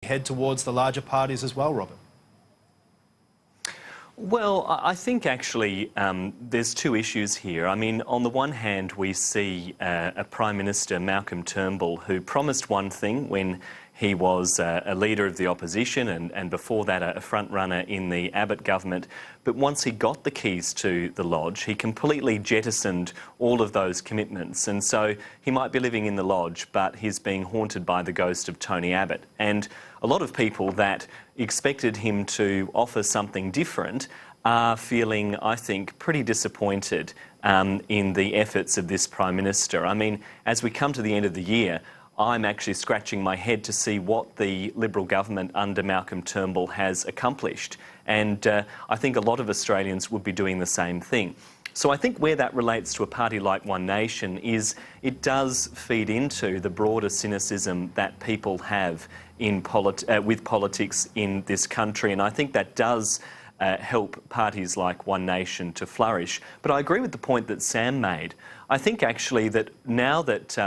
head towards the larger parties as well, Robert? Well, I think actually there's two issues here. I mean, on the one hand, we see a Prime Minister, Malcolm Turnbull, who promised one thing when he was a leader of the opposition and before that a front-runner in the Abbott government. But once he got the keys to the lodge, he completely jettisoned all of those commitments. And so he might be living in the lodge, but he's being haunted by the ghost of Tony Abbott. And a lot of people that expected him to offer something different are feeling, I think, pretty disappointed in the efforts of this Prime Minister. I mean, as we come to the end of the year, I'm actually scratching my head to see what the Liberal government under Malcolm Turnbull has accomplished. And I think a lot of Australians would be doing the same thing. So I think where that relates to a party like One Nation is it does feed into the broader cynicism that people have in with politics in this country. And I think that does help parties like One Nation to flourish. But I agree with the point that Sam made. I think actually that now that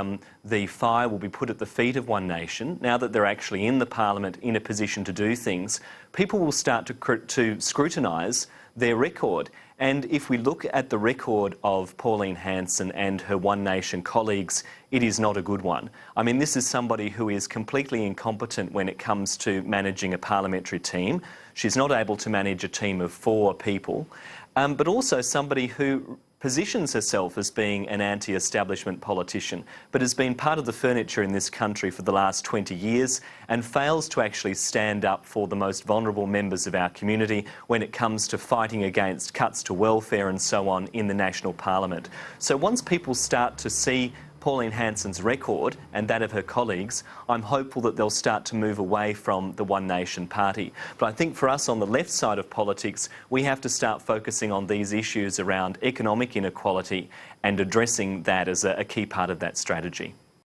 the fire will be put at the feet of One Nation, now that they're actually in the Parliament in a position to do things, people will start to scrutinise their record. And if we look at the record of Pauline Hanson and her One Nation colleagues, it is not a good one. I mean, this is somebody who is completely incompetent when it comes to managing a parliamentary team. She's not able to manage a team of 4 people, but also somebody who positions herself as being an anti-establishment politician, but has been part of the furniture in this country for the last 20 years and fails to actually stand up for the most vulnerable members of our community when it comes to fighting against cuts to welfare and so on in the National Parliament. So once people start to see Pauline Hanson's record and that of her colleagues, I'm hopeful that they'll start to move away from the One Nation party. But I think for us on the left side of politics, we have to start focusing on these issues around economic inequality and addressing that as a key part of that strategy.